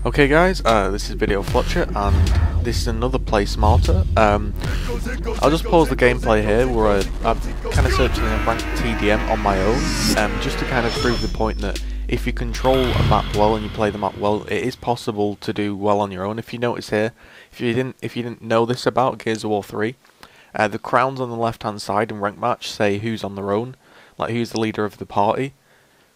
Okay guys, this is Video Fletcher and this is another Play Smarter. I'll just pause the gameplay here where I'm kind of searching a ranked TDM on my own, just to kind of prove the point that if you control a map well and you play the map well, it is possible to do well on your own. If you notice here, if you didn't know this about GGZII, the crowns on the left hand side in rank match say who's on their own, like who's the leader of the party.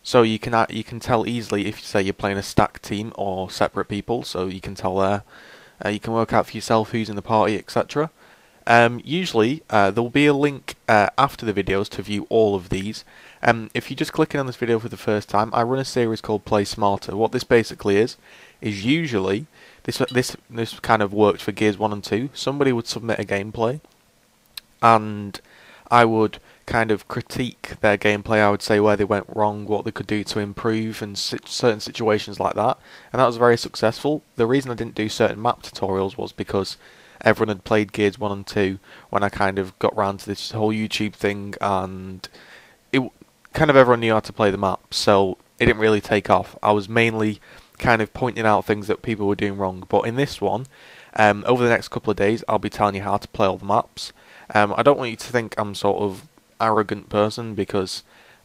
So you can tell easily if you say you're playing a stacked team or separate people. So you can tell there. You can work out for yourself who's in the party, etc. Usually there will be a link after the videos to view all of these. If you're just clicking on this video for the first time, I run a series called Play Smarter. What this basically is usually this kind of worked for Gears 1 and 2. Somebody would submit a gameplay, and I would kind of critique their gameplay. I would say where they went wrong, what they could do to improve, and certain situations like that. And that was very successful. The reason I didn't do certain map tutorials was because everyone had played Gears 1 and 2 when I kind of got round to this whole YouTube thing, and kind of everyone knew how to play the map, so it didn't really take off. I was mainly kind of pointing out things that people were doing wrong. But in this one, over the next couple of days, I'll be telling you how to play all the maps. I don't want you to think I'm sort of arrogant person, because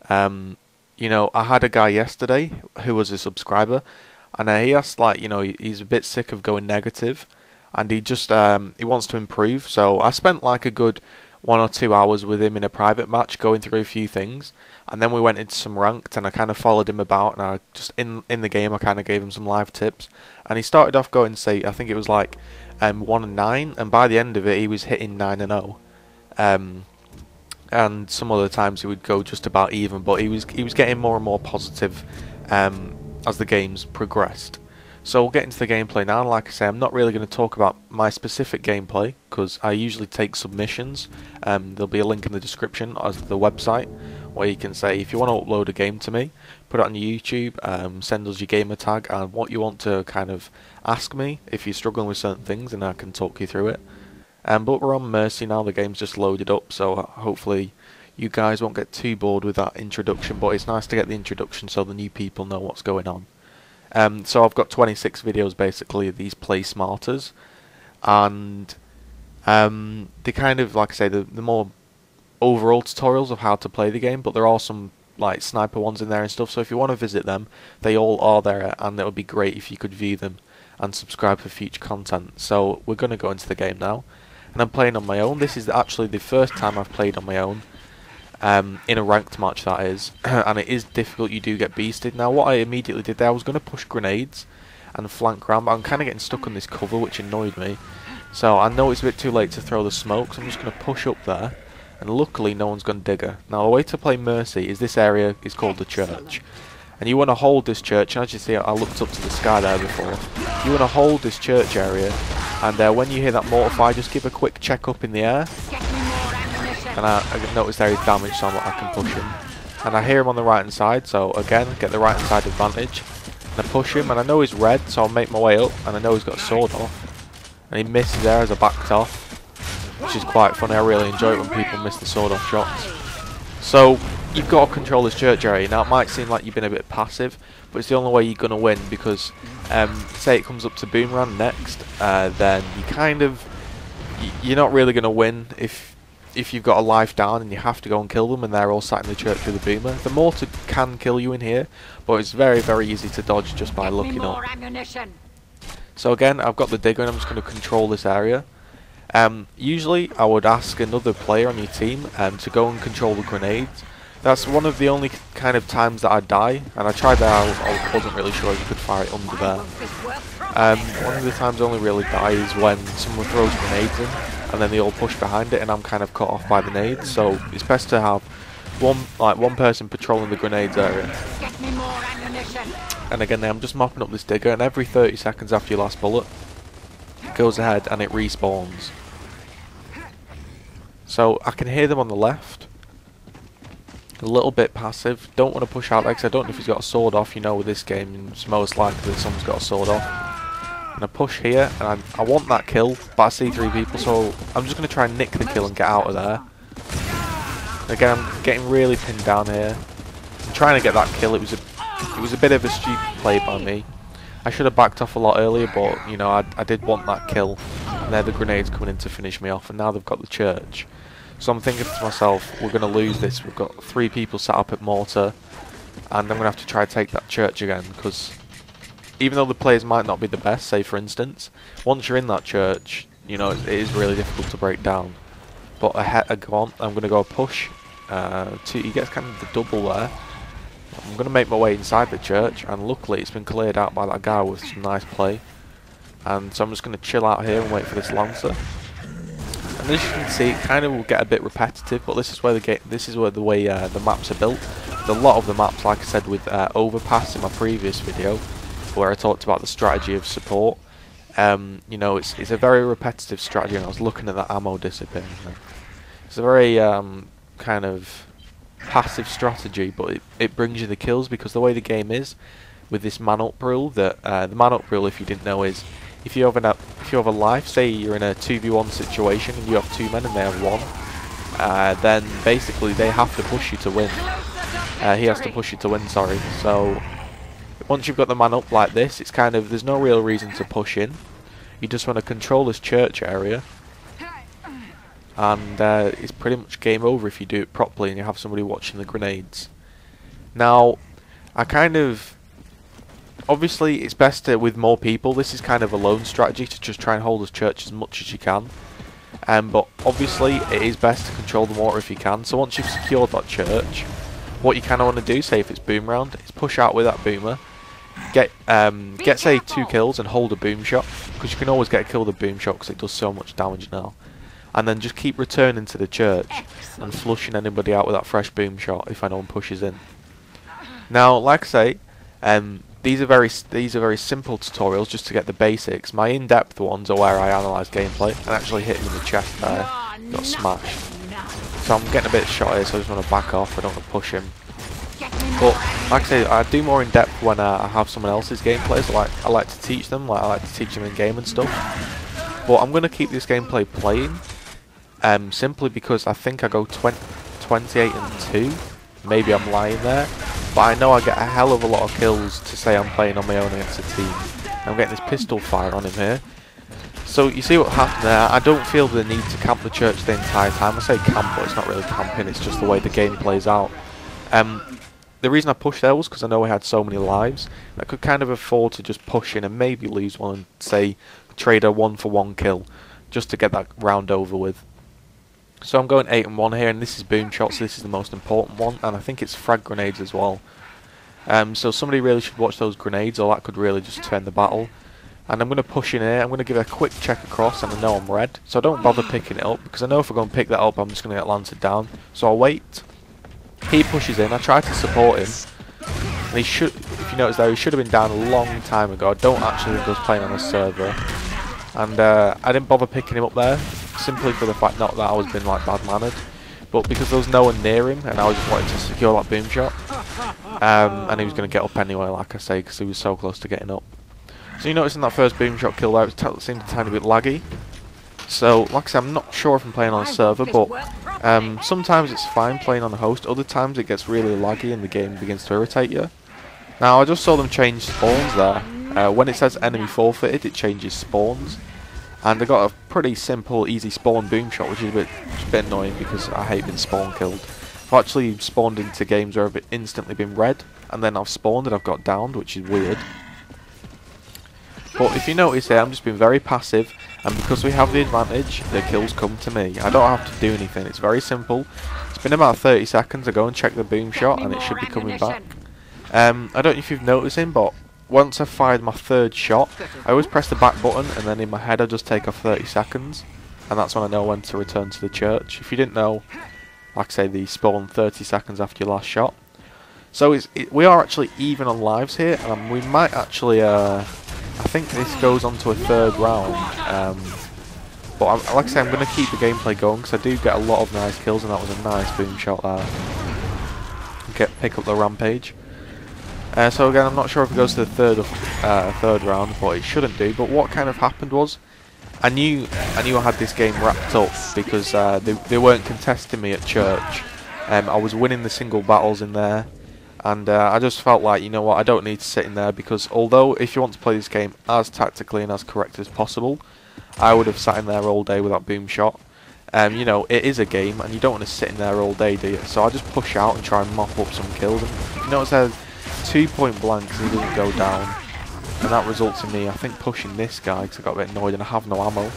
you know, I had a guy yesterday who was a subscriber, and he asked, like, you know, he's a bit sick of going negative, and he just he wants to improve. So I spent like a good 1 or 2 hours with him in a private match going through a few things, and then we went into some ranked, and I kind of followed him about, and I just in the game I kind of gave him some live tips, and he started off going, say, I think it was like 1 and 9, and by the end of it he was hitting 9 and 0. And some other times he would go just about even, but he was getting more and more positive as the games progressed. So we'll get into the gameplay now. And like I say, I'm not really going to talk about my specific gameplay because I usually take submissions. There'll be a link in the description as the website where you can say if you want to upload a game to me, put it on your YouTube, send us your gamer tag and what you want to kind of ask me if you're struggling with certain things, and I can talk you through it. But we're on Mercy now, the game's just loaded up, so hopefully you guys won't get too bored with that introduction, but it's nice to get the introduction so the new people know what's going on. So I've got 26 videos basically of these Play Smarters, and they kind of, like I say, the more overall tutorials of how to play the game, but there are some like sniper ones in there and stuff, so if you want to visit them, they all are there, and it would be great if you could view them and subscribe for future content. So we're going to go into the game now. And I'm playing on my own. This is actually the first time I've played on my own, in a ranked match that is, and it is difficult. You do get beasted. Now what I immediately did there, I was going to push grenades and flank around, but I'm kind of getting stuck on this cover, which annoyed me. So I know it's a bit too late to throw the smoke, so I'm just going to push up there, and luckily no one's going to dig her. Now the way to play Mercy is this area is called the church, and you want to hold this church, and as you see I looked up to the sky there before. You want to hold this church area, and when you hear that mortar fire, just give a quick check up in the air. And I noticed there he's damaged, so I can push him. And I hear him on the right hand side, so again, get the right hand side advantage. And I push him, and I know he's red, so I'll make my way up, and I know he's got a sword off. And he misses there as I backed off, which is quite funny. I really enjoy it when people miss the sword off shots. So you've got to control this church area. Now it might seem like you've been a bit passive, but it's the only way you're going to win, because say it comes up to Boomerang next, then you're not really going to win if you've got a life down and you have to go and kill them and they're all sat in the church with a boomer. The mortar can kill you in here, but it's very, very easy to dodge just by looking up. So again, I've got the digger and I'm just going to control this area. Usually I would ask another player on your team to go and control the grenades. That's one of the only kind of times that I die, and I tried that. I wasn't really sure if you could fire it under there. One of the times I only really die is when someone throws grenades in, and then they all push behind it, and I'm kind of cut off by the nades. So it's best to have one person patrolling the grenades area. And again, I'm just mopping up this digger, and every 30 seconds after your last bullet, it goes ahead and it respawns. So I can hear them on the left. A little bit passive. Don't want to push out there because I don't know if he's got a sword off. You know, with this game, it's most likely that someone's got a sword off. And I push here, and I want that kill, but I see 3 people, so I'm just going to try and nick the kill and get out of there. Again, I'm getting really pinned down here. I'm trying to get that kill. It was a bit of a stupid play by me. I should have backed off a lot earlier, but you know, I did want that kill, and they're the grenades coming in to finish me off, and now they've got the church. So I'm thinking to myself, we're going to lose this. We've got 3 people sat up at mortar, and I'm going to have to try to take that church again, because even though the players might not be the best, say for instance, once you're in that church, you know, it is really difficult to break down. But I'm going to go a push. He gets kind of the double there. I'm going to make my way inside the church, and luckily it's been cleared out by that guy with some nice play. And so I'm just going to chill out here and wait for this Lancer. And as you can see, it kind of will get a bit repetitive, but this is where the way the maps are built. A lot of the maps, like I said with Overpass in my previous video, where I talked about the strategy of support. You know, it's a very repetitive strategy, and I was looking at that ammo disappearing there. It's a very kind of passive strategy, but it brings you the kills, because the way the game is with this man up rule, that the man up rule, if you didn't know, is if you have a life, say you're in a 2v1 situation and you have 2 men and they have 1, then basically they have to push you to win. He has to push you to win, sorry. So once you've got the man up like this, it's kind of, there's no real reason to push in. You just want to control this church area, and it's pretty much game over if you do it properly and you have somebody watching the grenades. Now, obviously it's best with more people. This is kind of a lone strategy, to just try and hold this church as much as you can. But obviously it is best to control the mortar if you can. So once you've secured that church, what you kind of want to do, say if it's boom round, is push out with that boomer, get say 2 kills and hold a boom shot, because you can always get a kill with a boom shot because it does so much damage now. And then just keep returning to the church and flushing anybody out with that fresh boom shot if anyone pushes in. Now, like I say, these are very simple tutorials just to get the basics. My in-depth ones are where I analyse gameplay, and actually hit him in the chest there, got smashed. So I'm getting a bit shot here, so I just want to back off. I don't want to push him. But like I say, I do more in depth when I have someone else's gameplay. So I like to teach them, I like to teach them in game and stuff. But I'm going to keep this gameplay playing, simply because I think I go 28 and 2. Maybe I'm lying there, but I know I get a hell of a lot of kills to say I'm playing on my own against a team. I'm getting this pistol fire on him here. So you see what happened there. I don't feel the need to camp the church the entire time. I say camp, but it's not really camping, it's just the way the game plays out. The reason I pushed there was because I know I had so many lives. I could kind of afford to just push in and maybe lose one and say trade a 1-for-1 kill just to get that round over with. So I'm going 8 and 1 here, and this is Boomshot, so this is the most important one, and I think it's frag grenades as well. So somebody really should watch those grenades, or that could really just turn the battle. And I'm going to push in here, I'm going to give a quick check across, and I know I'm red, so I don't bother picking it up, because I know if I go and pick that up I'm just going to get landed down. So I'll wait. He pushes in, I try to support him, and he should, if you notice there, he should have been down a long time ago. I don't actually think I was playing on a server. And I didn't bother picking him up there, simply for the fact, not that I was being like bad-mannered, but because there was no one near him, and I was just wanting to secure that boom shot. And he was going to get up anyway, like I say, because he was so close to getting up. So you notice in that first boom shot kill there, it seemed a tiny bit laggy. So, like I said, I'm not sure if I'm playing on a server, but sometimes it's fine playing on a host, other times it gets really laggy and the game begins to irritate you. Now, I just saw them change spawns there. When it says enemy forfeited, it changes spawns. And I got a pretty simple, easy spawn boom shot, which is a bit annoying because I hate being spawn killed. I've actually spawned into games where I've instantly been red, and then I've spawned and I've got downed, which is weird. But if you notice here, I'm just being very passive, and because we have the advantage, the kills come to me. I don't have to do anything, it's very simple. It's been about 30 seconds, I go and check the boom shot, and it should be coming back. I don't know if you've noticed him, but once I've fired my 3rd shot, I always press the back button, and then in my head I just take off 30 seconds, and that's when I know when to return to the church. If you didn't know, like I say, they spawn 30 seconds after your last shot. So we are actually even on lives here, and we might actually, I think this goes on to a 3rd round. But like I say, I'm going to keep the gameplay going, because I do get a lot of nice kills, and that was a nice boom shot there. Pick up the rampage. So again, I'm not sure if it goes to the 3rd round, but it shouldn't do. But what kind of happened was, I knew I had this game wrapped up, because they weren't contesting me at church. I was winning the single battles in there, And I just felt like, you know what, I don't need to sit in there, because although if you want to play this game as tactically and as correct as possible, I would have sat in there all day with that Boomshot. You know, it is a game, and you don't want to sit in there all day, do you? So I just push out and try and mop up some kills. And you notice there's 2 point blanks and he doesn't go down. And that results in me, I think, pushing this guy because I got a bit annoyed and I have no ammo.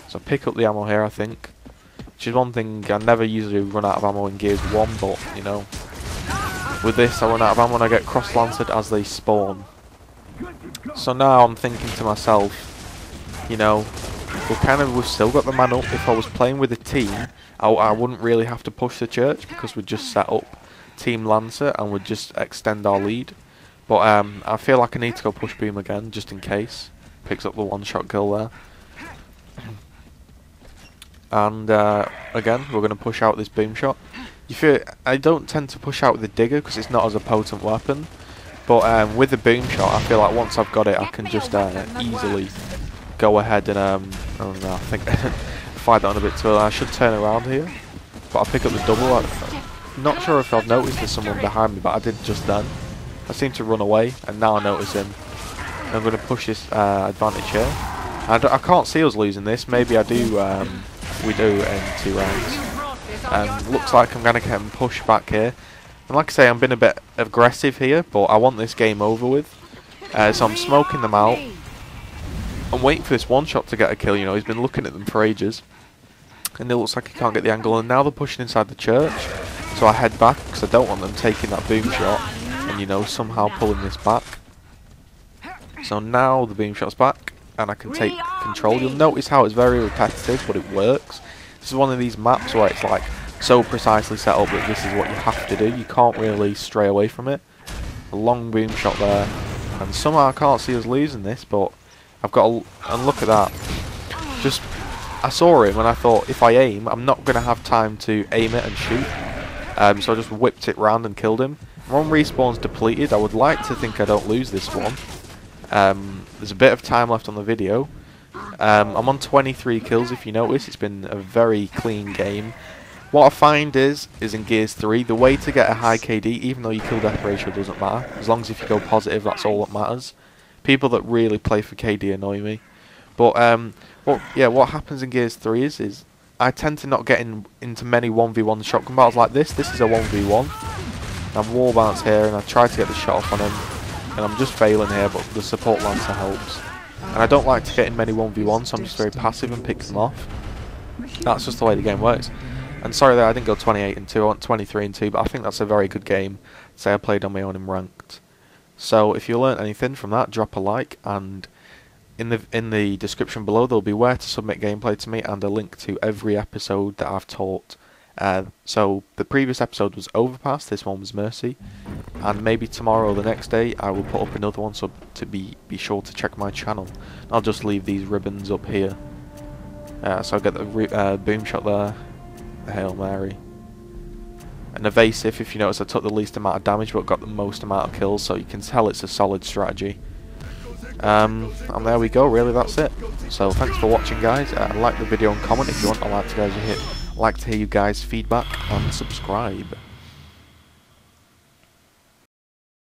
So I pick up the ammo here, I think. Which is one thing, I never usually run out of ammo in Gears 1, but, you know, with this I run out of ammo and I get cross-lanced as they spawn. So now I'm thinking to myself, you know, we've still got the man up. If I was playing with a team, I wouldn't really have to push the church because we'd just set up Team Lancer and we'd just extend our lead. But I feel like I need to go push Boom again, just in case. Picks up the one-shot kill there. And again, we're going to push out this Boomshot. I don't tend to push out with the Digger because it's not as a potent weapon. But with the Boomshot, I feel like once I've got it, I can just easily go ahead and, I don't know, I think fired that on a bit too early. I should turn around here. But I'll pick up the double. I'm not sure if I've noticed there's someone behind me, but I did just then. I seem to run away, and now I notice him. I'm going to push this advantage here. I can't see us losing this. Maybe I do. We do in 2 rounds. Looks like I'm going to get him pushed back here. And like I say, I'm being a bit aggressive here, but I want this game over with. So I'm smoking them out. I'm waiting for this one-shot to get a kill. You know, he's been looking at them for ages. And it looks like he can't get the angle. And now they're pushing inside the church. So I head back because I don't want them taking that boom shot. And, you know, somehow pulling this back. So now the boom shot's back. And I can take control. You'll notice how it's very repetitive, but it works. This is one of these maps where it's like so precisely set up that this is what you have to do. You can't really stray away from it. A long boom shot there. And somehow I can't see us losing this, but I've got a... And look at that. Just... I saw him and I thought, if I aim, I'm not going to have time to aim it and shoot. So I just whipped it round and killed him. One respawn's depleted. I would like to think I don't lose this one. There's a bit of time left on the video. I'm on 23 kills, if you notice. It's been a very clean game. What I find is in Gears 3, the way to get a high KD, even though your kill death ratio doesn't matter, as long as if you go positive, that's all that matters. People that really play for KD annoy me. But what happens in Gears 3 is I tend to not get into many 1v1 shotgun battles like this. This is a 1v1. I wall bounce here and I try to get the shot off on him. And I'm just failing here, but the support lancer helps. And I don't like to get in many 1v1, so I'm just very passive and pick them off. That's just the way the game works. And sorry that I didn't go 28 and 2, I went 23 and 2, but I think that's a very good game. Say I played on my own in ranked. So if you learnt anything from that, drop a like, and in the description below there'll be where to submit gameplay to me and a link to every episode that I've taught. So the previous episode was Overpass, this one was Mercy, and maybe tomorrow or the next day I will put up another one, so to be sure to check my channel. I'll just leave these ribbons up here. So I'll get the boom shot there, the Hail Mary. An evasive, if you notice I took the least amount of damage but got the most amount of kills, so you can tell it's a solid strategy. And there we go, really, that's it. So thanks for watching, guys. Like the video and comment if you want. I'd like to hear you guys' feedback and subscribe.